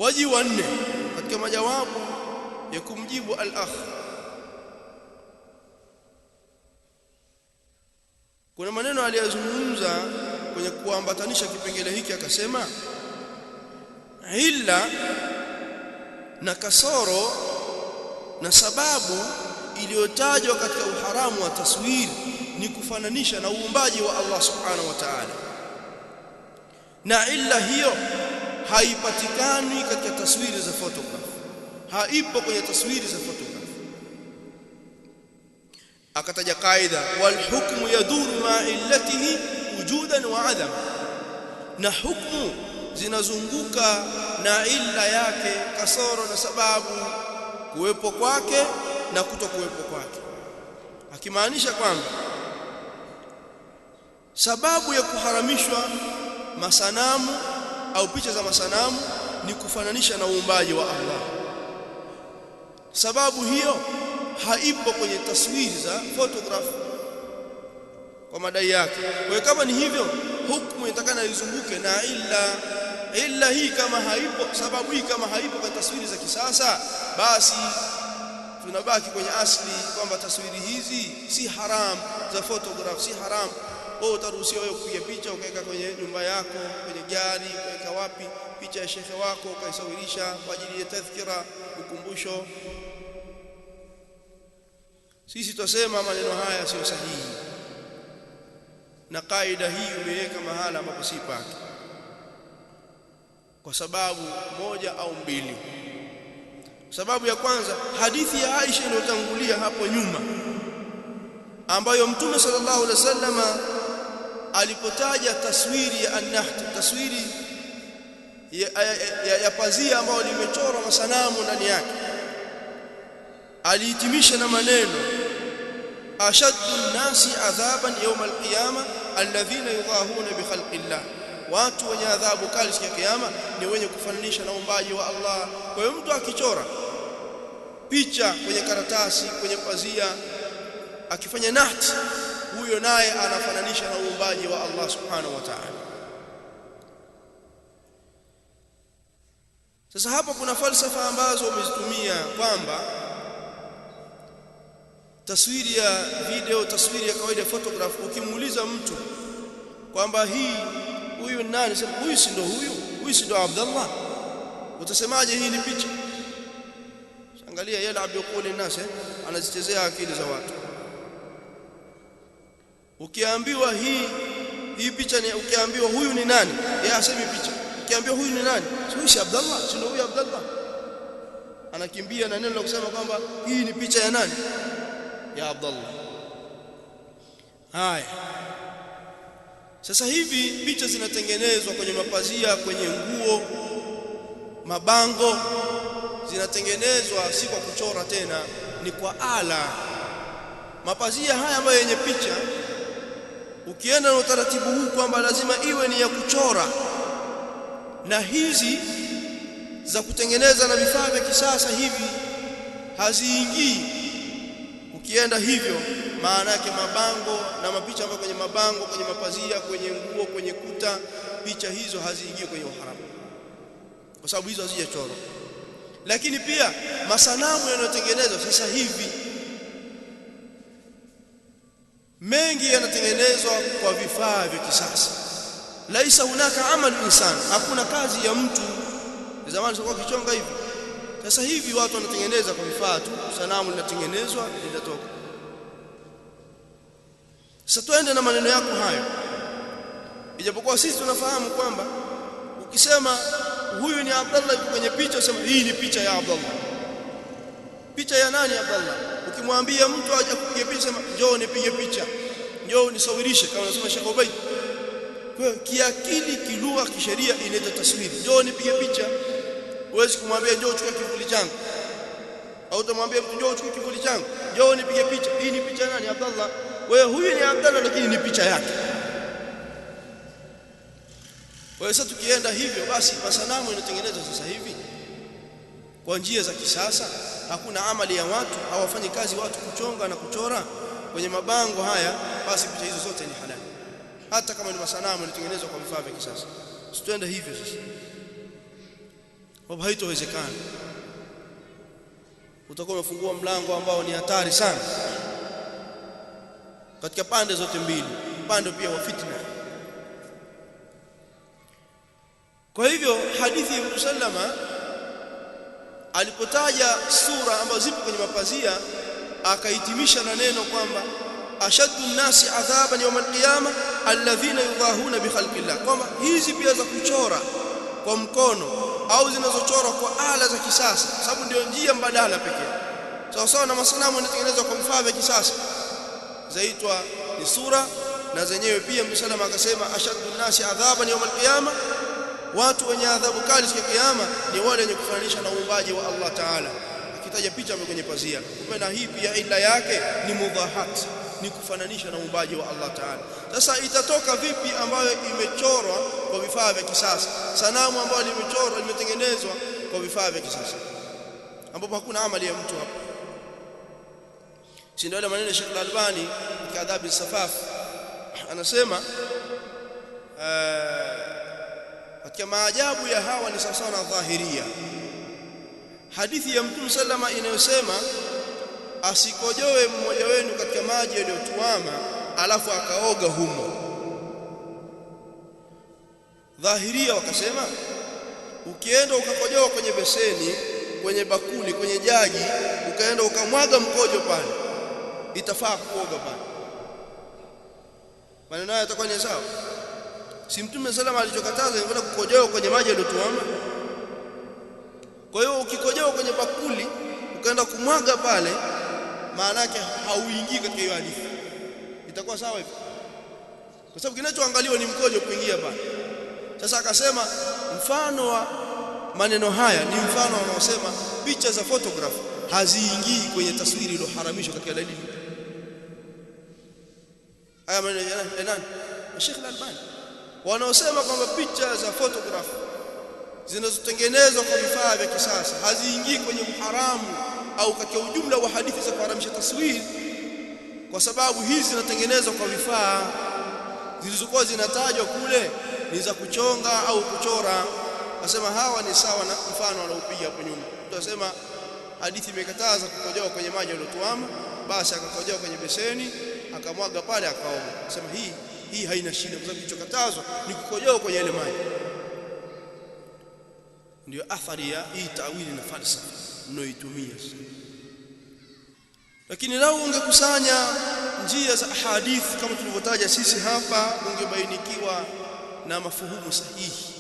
Waji wa nne katika majawabu ya kumjibu al-akh, kuna maneno aliyozungumza kwenye kuambatanisha kipengele hiki, akasema illa na kasoro na sababu iliyotajwa katika uharamu wa taswiri ni kufananisha na uumbaji wa Allah subhanahu wa ta'ala, na illa hiyo haipatikani katika taswiri za photograph, haipo kwenye taswiri za photograph. Akataja kaida, wal hukmu yaduru ma illatihi wujudan wa adam, na hukmu zinazunguka na illa yake, kasoro na sababu, kuwepo kwake na kutokuwepo kwake, akimaanisha kwamba sababu ya kuharamishwa masanamu au picha za masanamu ni kufananisha na uumbaji wa Allah. Sababu hiyo haipo kwenye taswiri za photograph kwa madai yake. Kwa kama ni hivyo, hukumu inatakana izunguke na illa hii. Kama haipo, sababu hii kama haipo kwa taswiri za kisasa, basi tunabaki kwenye asli kwamba taswiri hizi si haram, za photograph si haram. Wewe utaruhusiwa wewe kupiga picha ukaweka kwenye nyumba yako, kwenye gari, ukaweka wapi picha ya shekhe wako ukaisawirisha kwa ajili ya tadhkira, ukumbusho. Sisi tusema maneno haya sio sahihi, na kaida hii umeweka mahala ambapo si pake, kwa sababu moja au mbili. Sababu ya kwanza, hadithi ya Aisha iliyotangulia hapo nyuma, ambayo Mtume sallallahu alaihi wasallam alipotaja taswiri ya an-naht, taswiri ya pazia ambayo limechorwa masanamu ndani yake, alihitimisha na maneno ashaddu an-nasi adhaban yawm al-qiyamah alladhina yudahuna bi khalqillah, watu wenye adhabu kali siku ya kiyama ni wenye kufananisha na uumbaji wa Allah. Kwa hiyo mtu akichora picha kwenye karatasi, kwenye pazia, akifanya nahti, huyo naye anafananisha na uumbaji wa Allah subhanahu wa ta'ala. Sasa hapa kuna falsafa ambazo wamezitumia kwamba taswiri ya video, taswiri ya kawaida, photograph, ukimuuliza mtu kwamba huyu nani, sema huyu si ndo huyu si ndo Abdullah, utasemaje hii ni picha? Angalia yale abdukuli nasi anazichezea akili za watu. Ukiambiwa hii picha ni, ukiambiwa huyu ni nani, yeye asemi picha. Ukiambiwa huyu ni nani, huyu si Abdullah, si huyu Abdullah, anakimbia na neno la kusema kwamba hii ni picha ya nani, ya Abdullah. Haya, sasa hivi picha zinatengenezwa kwenye mapazia, kwenye nguo, mabango, zinatengenezwa si kwa kuchora tena, ni kwa ala. Mapazia haya ambayo yenye picha, ukienda na utaratibu huu kwamba lazima iwe ni ya kuchora, na hizi za kutengeneza na vifaa vya kisasa hivi haziingii. Ukienda hivyo, maana yake mabango na mapicha ambayo kwenye mabango, kwenye mapazia, kwenye nguo, kwenye kuta, picha hizo haziingii kwenye uharamu, kwa sababu hizo hazijachorwa. Lakini pia masanamu yanayotengenezwa sasa hivi mengi yanatengenezwa kwa vifaa vya kisasa. Laisa hunaka amal insan, hakuna kazi ya mtu. Zamani sikuwa kichonga hivi, sasa hivi watu wanatengeneza kwa vifaa tu, sanamu linatengenezwa linatoka. Sasa tuende na maneno yako hayo, ijapokuwa sisi tunafahamu kwamba ukisema huyu ni Abdullah kwenye picha, usema hii ni picha ya Abdullah. Picha ya nani Abdullah? Ukimwambia mtu aje kupiga picha, sema njoo nipige picha, njoo nisawirishe, kama unasema Sheikh Ubayd. Kwa kiakili, kilugha, kisheria inaitwa taswiri, njoo nipige picha. Huwezi kumwambia njoo chukua kivuli changu, au utamwambia mtu njoo chukua kivuli changu, njoo nipige picha. Hii ni picha nani? Abdullah. Wewe huyu ni Abdullah, lakini ni picha yake. Kwa hiyo tukienda hivyo, basi masanamu yanatengenezwa sasa hivi kwa njia za kisasa. Hakuna amali ya watu, hawafanyi kazi watu kuchonga na kuchora kwenye mabango haya, basi picha hizo zote ni halali, hata kama ni masanamu yanatengenezwa kwa vifaa vya kisasa. Tuende hivyo sasa. kwa haitowezekana. Utakuwa umefungua mlango ambao ni hatari sana katika pande zote mbili, upande pia wa fitna. Kwa hivyo hadithi ya Mtume sallama alipotaja sura ambazo zipo kwenye mapazia akahitimisha na neno kwamba ashaddu nnasi adhaban yawm alqiyama alladhina yudahuna bi khalqillah, kwamba hizi pia za kuchora kwa mkono au zinazochora kwa ala za kisasa, sababu ndio njia mbadala pekee. Sawa sawa na masanamu yanatengenezwa kwa vifaa vya kisasa zaitwa ni sura, na zenyewe pia Mtume sallama akasema ashaddu nnasi adhaban yawm alqiyama, watu wenye adhabu kali siku ya kiyama ni wale wenye kufananisha na uumbaji wa Allah Taala, akitaja picha kwenye pazia. Kumbe na hii pia ila yake ni mudahat, ni kufananisha na uumbaji wa Allah Taala. Sasa itatoka vipi ambayo imechorwa kwa vifaa vya kisasa, sanamu ambayo limechorwa limetengenezwa kwa vifaa vya kisasa ambapo hakuna amali ya mtu hapo? Si ndio ile maneno ya Sheikh Al-Albani katika Adab al-Safaf anasema katika maajabu ya hawa ni sawa na dhahiria. Hadithi ya Mtume sallama inayosema asikojoe mmoja wenu katika maji yaliyotuama alafu akaoga humo. Dhahiria wakasema ukienda ukakojoa kwenye beseni, kwenye bakuli, kwenye jagi, ukaenda ukamwaga mkojo pale, itafaa kuoga pale. Maneno haya yatakuwa ni sawa? Si Mtume sallama alichokataza ni kwenda kukojoa kwenye maji yaliyotuama? Kwa hiyo ukikojoa kwenye bakuli ukaenda kumwaga pale, maana yake hauingii katika hiyo hadithi. Itakuwa sawa hivyo? Kwa sababu kinachoangaliwa ni mkojo kuingia pale. Sasa akasema mfano wa maneno haya ni mfano wanaosema picha za photograph haziingii kwenye taswiri iliyoharamishwa katika dalili. Haya maneno ya nani? Sheikh Al-Albani. Wanaosema kwamba picha za photograph zinazotengenezwa kwa vifaa vya kisasa haziingii kwenye uharamu au katika ujumla wa hadithi za kuharamisha taswiri, kwa sababu hizi zinatengenezwa kwa vifaa, zilizokuwa zinatajwa kule ni za kuchonga au kuchora. Nasema hawa ni sawa na mfano aliopiga hapo nyuma. Tunasema hadithi imekataza kukojoa kwenye maji yaliyotuama, basi akakojoa kwenye beseni akamwaga pale akaoga. Nasema hii haina shida, kwa sababu kilichokatazwa ni kukojoa kwenye ile maji. Ndio athari ya hii tawili na falsafa mnaoitumia. Lakini lau ungekusanya njia za hadithi kama tulivyotaja sisi hapa, ungebainikiwa na mafuhumu sahihi.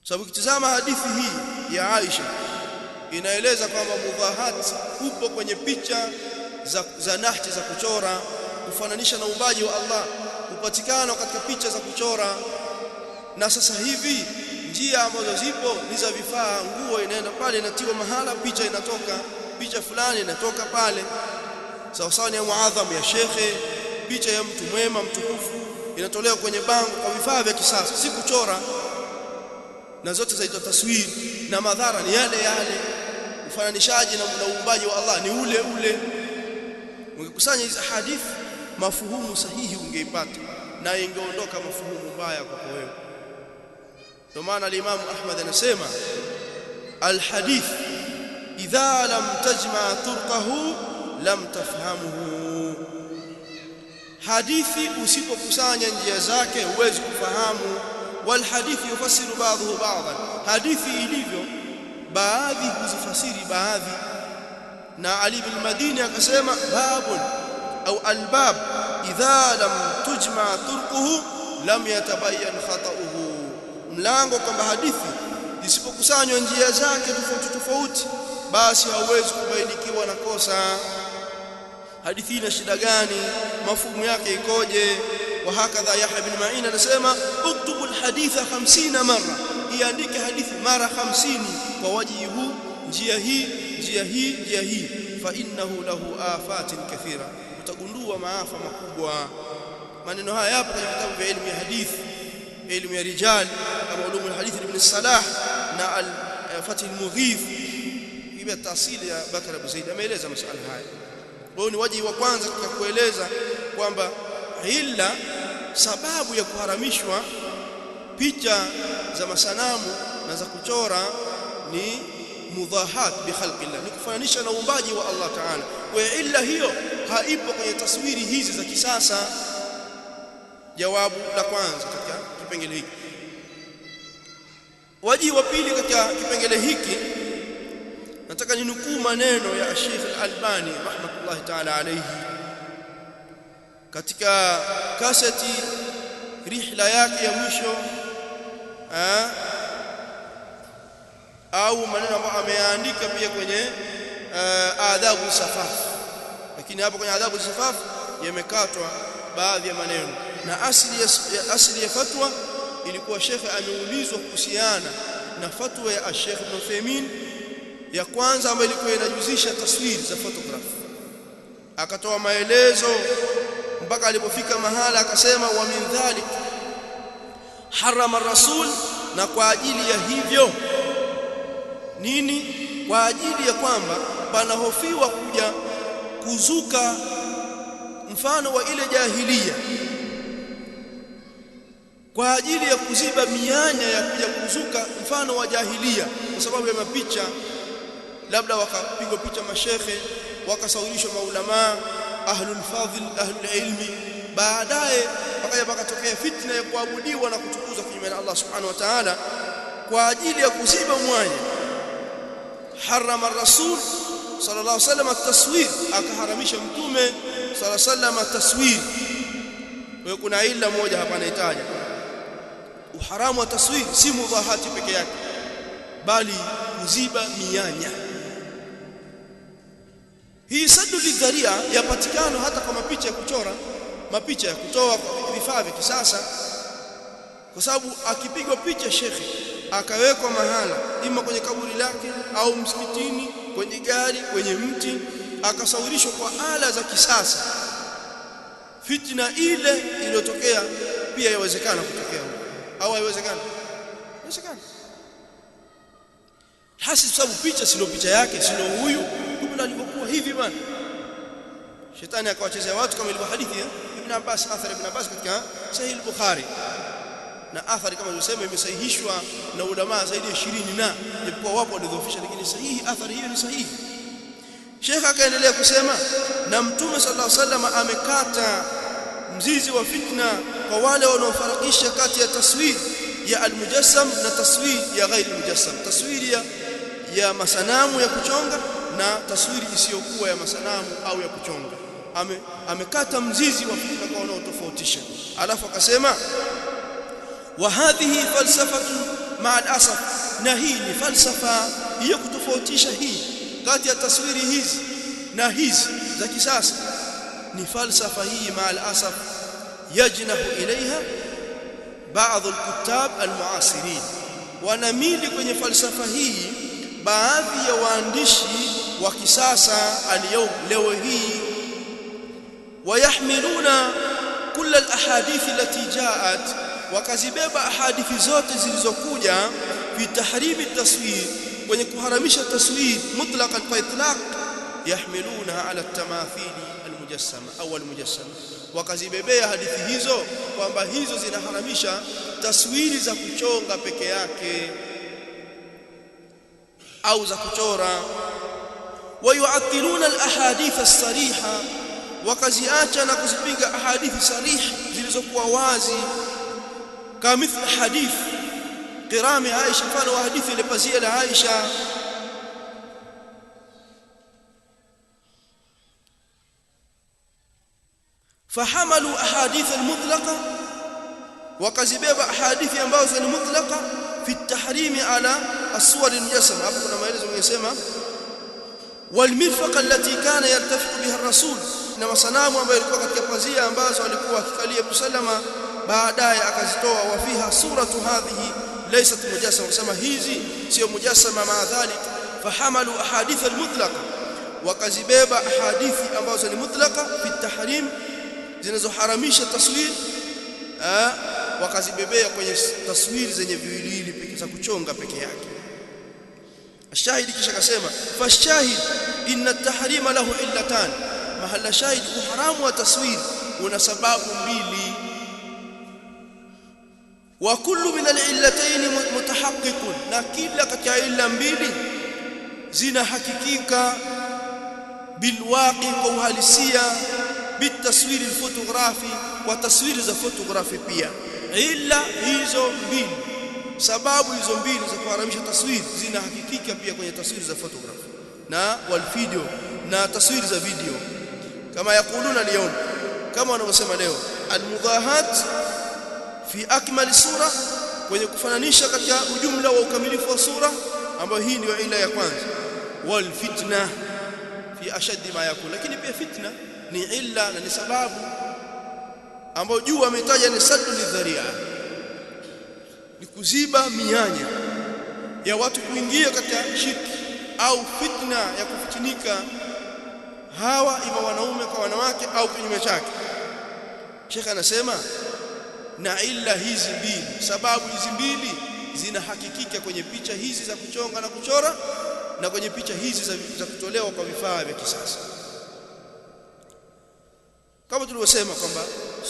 Sababu kitazama hadithi hii ya Aisha inaeleza kwamba mudahat upo kwenye picha za nahti za kuchora, kufananisha na uumbaji wa Allah upatikana katika picha za kuchora. Na sasa hivi njia ambazo zipo ni za vifaa, nguo inaenda pale inatiwa mahala, picha inatoka, picha fulani inatoka pale, sawa sawa ni ya muadham ya shekhe, picha ya mtu mwema mtukufu inatolewa kwenye bango kwa vifaa vya kisasa, si kuchora, na zote zaitwa taswiri, na madhara ni yale yale, ufananishaji na uumbaji wa Allah ni ule ule. Ungekusanya hizi hadithi, mafuhumu sahihi ungeipata na ingeondoka mafuhumu mbaya kwa wewe. Ndio maana al-Imam Ahmad anasema al-hadith idha lam tajma turqahu lam tafhamuhu, hadithi usipokusanya njia zake huwezi kufahamu. Wal hadithi yufassiru ba'dahu ba'dan, hadithi ilivyo baadhi huzifasiri baadhi. Na Ali bin Madini akasema babun au albab idha lam tujma turquhu lam yatabayyan khata'uhu, mlango kwamba hadithi isipokusanywa njia zake tofauti tofauti basi hauwezi kubainikiwa na kosa. Hadithi ina shida gani? Mafumu yake ikoje? Wa hakadha Yahya bin Ma'in anasema uktubu alhaditha 50 mara, iandike hadithi mara 50 kwa wajihi huu, njia hii, fa innahu lahu afatin kathira, utagundua maafa makubwa. Maneno haya yapo kwenye vitabu vya elimu ya hadithi, elimu ya rijal kama ulumul hadithi ibn Salah na al-Fath al-Mughith, hiyo taasili ya Bakr Abu Zaid ameeleza masuala haya. Huo ni wajihi wa kwanza katika kueleza kwamba ila sababu ya kuharamishwa picha za masanamu na za kuchora ni mudahat bi khalqillah, ni kufananisha na uumbaji wa Allah Ta'ala. Kwa illa hiyo haipo kwenye taswiri hizi za kisasa. Jawabu la kwanza katika kipengele hiki. Waji wa pili katika kipengele hiki, nataka ninukuu maneno ya Sheikh Al-Albani rahmatullahi ta'ala alayhi katika kaseti rihla yake ya mwisho, au maneno ambayo ameandika pia kwenye adabu safaf, lakini hapo kwenye adabu safaf yamekatwa baadhi ya maneno, na asili ya fatwa ilikuwa shekhe ameulizwa kuhusiana na fatwa ya Sheikh Ibn Uthaymeen ya kwanza ambayo ilikuwa inajuzisha taswiri za photograph. Akatoa maelezo mpaka alipofika mahala akasema, wa min dhalik harama rasul, na kwa ajili ya hivyo nini? Kwa ajili ya kwamba panahofiwa kuja kuzuka mfano wa ile jahiliya, kwa ajili ya kuziba mianya ya kuja kuzuka mfano wa jahiliya, kwa sababu ya mapicha, labda wakapigwa picha mashekhe, wakasawirishwa maulama, ahlul fadhil, ahlul ilmi, baadaye pakatokea fitna ya kuabudiwa na kutukuzwa kinyume na Allah subhanahu wa ta'ala. Kwa ajili ya kuziba mwanya, harama rasul sallallahu alaihi wasallam at-taswir, akaharamisha mtume sallallahu alaihi wasallam at-taswir. Kwa kuna ila moja hapa anahitaji uharamu wa taswir, si mudahati peke yake, bali kuziba mianya. Hii sadu lidharia yapatikana hata kwa mapicha ya kuchora, mapicha ya kutoa vifaa vya kisasa, kwa sababu akipigwa picha shekhi akawekwa mahala, ima kwenye kaburi lake au msikitini, kwenye gari, kwenye mti, akasawirishwa kwa ala za kisasa, fitna ile iliyotokea pia yawezekana kutokea huko, au haiwezekani? Inawezekana. Hasi sababu picha sio picha yake, sio huyu kumbe alivyokuwa hivi bwana. Shetani akawachezea watu kama ilivyo hadithi ya Ibn Abbas, athari Ibn Abbas katika Sahih al-Bukhari, na athari kama tunasema imesahihishwa na ulama zaidi ya 20, na japokuwa wapo waliodhoofisha, lakini sahihi, athari hiyo ni sahihi. Sheikh akaendelea kusema, na Mtume sallallahu alaihi wasallam amekata mzizi wa fitna kwa wale wanaofarakisha kati ya taswiri ya al-mujassam na taswiri ya ghairi mujassam, taswiri ya masanamu ya kuchonga na taswiri isiyokuwa ya masanamu au ya kuchonga. Amekata mzizi wa fitna kwa wanaotofautisha. Alafu akasema, wa hadhihi falsafatu ma'al asaf, na hii ni falsafa ya kutofautisha hii kati ya taswiri hizi na hizi za kisasa. Ni falsafa hii ma'al asaf yajnahu ilaiha baadhi al-kutab al-muasirin, wanamili kwenye falsafa hii baadhi ya waandishi wa kisasa leo hii. Wayahmiluna kulla al-ahadith allati jaat, wakazibeba ahadithi zote zilizokuja fi tahrimi at-taswir, kwenye kuharamisha taswir mutlaqan fa itlaq, yahmiluna ala at-tamathil al-mujassama au al-mujassama, wakazibebea hadithi hizo kwamba hizo zinaharamisha taswiri za kuchonga peke yake au za kuchora. Wayuathiruna al-ahadith as-sariha, wakaziacha na kuzipinga ahadithi sarihi zilizokuwa wazi, kama mithla hadith qirami Aisha, mfano wa hadithi ile pazia la Aisha. Fahamalu ahadith al-mutlaqa, wakazibeba ahadithi ambazo ni mutlaqa fi at-tahrimi ala as-suwar al-mujassama. Hapo kuna maelezo yanasema, wal mirfaqa allati kana yartafiqu biha ar-rasul, na masanamu ambayo ilikuwa katika pazia ambazo alikuwa akikalia Msallama, baadaye akazitoa. Wa fiha suratu hadhihi laysat mujassama, kusema hizi sio mujassama. Ma dhalik fahamalu ahadith al-mutlaqa, wakazibeba ahadithi ambazo ni mutlaqa fi at-tahrim, zinazoharamisha taswir, wakazibebea kwenye taswiri zenye viwiliwili pekee za kuchonga peke yake. Ashahidi kisha akasema, fashahid inna at-tahrima lahu illatan, mahala shahid uharamu wa taswir una sababu mbili. wa kullu min al-illatayn mutahaqqiqun, na kila kati ya illa mbili zinahakikika bilwaqi, kwa uhalisia, bitaswiri alfotografi, wa taswiri za fotografi pia. Illa hizo mbili, sababu hizo mbili za kuharamisha taswiri zinahakikika pia kwenye taswiri za fotografi na wal video, na taswiri za video, kama yakuluna leo, kama wanavyosema leo, almudahat fi akmal sura, kwenye kufananisha katika ujumla wa ukamilifu wa sura, ambayo hii ndio ila ya kwanza. Wal fitna fi ashaddi ma yakun, lakini pia fitna ni illa na ni sababu ambayo juu ametaja ni saddu lidharia, ni kuziba mianya ya watu kuingia katika shirki au fitna ya kufitinika hawa, ima wanaume kwa wanawake au kinyume chake. Sheikh anasema na illa hizi mbili, sababu hizi mbili zinahakikika kwenye picha hizi za kuchonga na kuchora na kwenye picha hizi za kutolewa kwa vifaa vya kisasa. Kama tulivyosema kwamba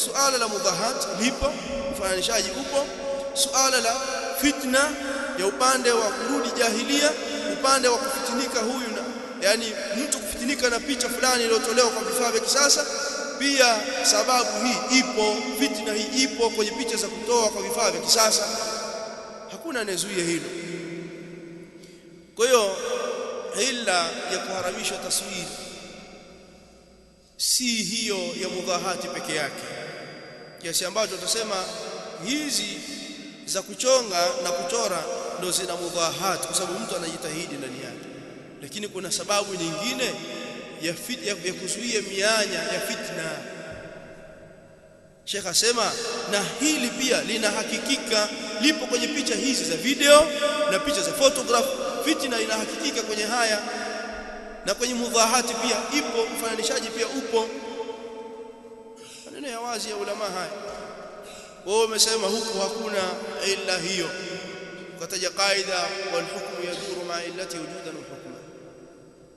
suala la mudahat lipo, ufananishaji upo, suala la fitna ya upande wa kurudi jahilia, upande wa kufitinika huyu na, yani mtu kufitinika na picha fulani iliyotolewa kwa vifaa vya kisasa, pia sababu hii ipo, fitna hii ipo kwenye picha za kutoa kwa vifaa vya kisasa. Hakuna anayezuia hilo. Kwa hiyo illa ya kuharamisha taswiri si hiyo ya mudahati peke yake, kiasi ambacho tutasema hizi za kuchonga na kuchora ndio zina mudahati, kwa sababu mtu anajitahidi ndani yake. Lakini kuna sababu nyingine ya kuzuia mianya ya fitna. Sheikh asema na hili pia linahakikika, lipo kwenye picha hizi za video na picha za photograph. Fitna inahakikika kwenye haya, na kwenye mudahati pia ipo, ufananishaji pia upo. Maneno ya wazi ya ulama haya. Wao wamesema huku hakuna illa hiyo, kataja kaida wal hukmu yaduru ma illati wujudan wa hukma.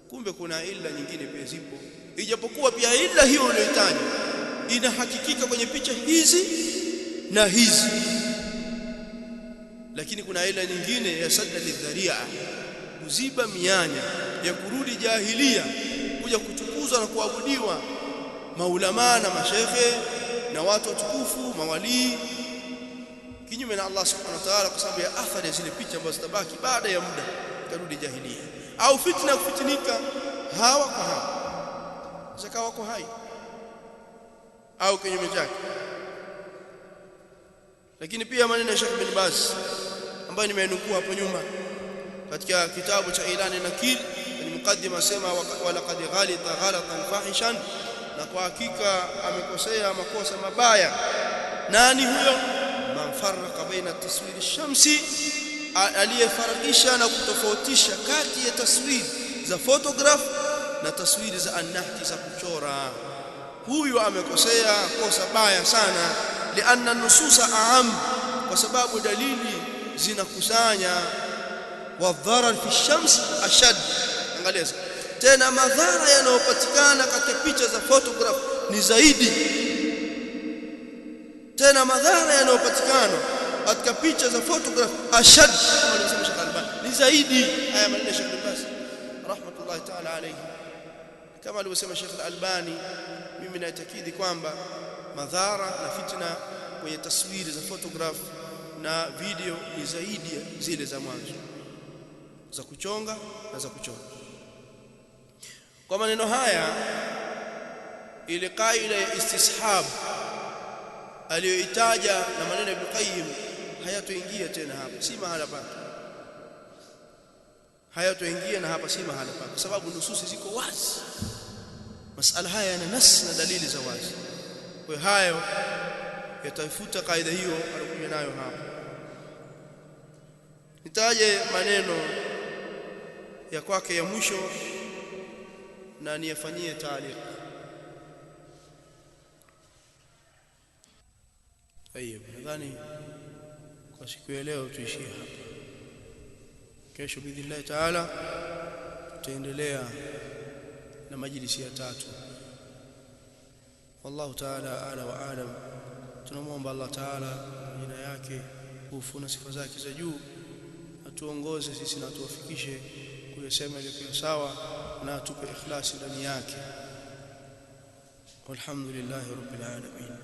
Kumbe kuna illa nyingine pia zipo, ijapokuwa pia illa hiyo unayohitaji inahakikika kwenye picha hizi na hizi, lakini kuna ila nyingine ya sadda lidharia, kuziba mianya ya kurudi jahilia, kuja kutukuzwa na kuabudiwa maulama na mashekhe na watu watukufu, mawalii, kinyume na Allah subhanahu wa ta'ala, kwa sababu ya athari ya zile picha ambazo zitabaki baada ya muda tarudi jahilia. Au fitna kufitinika hawa kwa hawa, zakawa wako hai au kinyume chake. Lakini pia maneno ya Sheikh bin Baz ambayo nimenukuu hapo nyuma katika kitabu cha Ilani Nakil, ni mukaddima, sema wala qad ghalita ghalatan fahishan, na kwa hakika amekosea makosa mabaya. Nani huyo? Man farraqa baina taswiri shamsi, aliyefarakisha na kutofautisha kati ya taswiri za photograph na taswiri za annahti za kuchora. Huyu amekosea kosa baya sana, lianna nususa aam, kwa sababu dalili zinakusanya, wa dharar fi shams ashad. Angalia tena, madhara yanayopatikana katika picha za photograph ni zaidi, tena madhara yanayopatikana katika picha za photograph ashad, kama alisema Sheikh Albani, ni zaidi. Haya maneno ya Sheikh Baz rahmatullahi ta'ala alayhi, kama alivyosema Sheikh Albani, mimi naitakidi kwamba madhara na fitna kwenye taswiri za photograph na video ni zaidi zile za mwanzo za kuchonga na za kuchora. Kwa maneno haya, ile kaida ya istishab aliyoitaja na maneno ya Ibn Qayyim hayatoingia tena hapa, si mahala pake. Hayatoingia na hapa si mahala pake, kwa sababu nususi ziko wazi. Masala haya yana nas na dalili za wazi. Kwa hiyo hayo yataifuta kaida hiyo alikuja nayo hapa. Nitaje maneno ya kwake ya mwisho na niyafanyie taaliq. Tayeb, nadhani kwa siku ya leo tuishie hapa. Kesho biidhnillah taala tutaendelea na majlisi ya tatu. Wallahu taala ala wa alam. Tunamwomba Allah taala jina yake mtukufu na sifa zake za juu, atuongoze sisi na atuwafikishe kuyasema yaliyo sawa na atupe ikhlasi ndani yake. Walhamdulillahi rabbil alamin.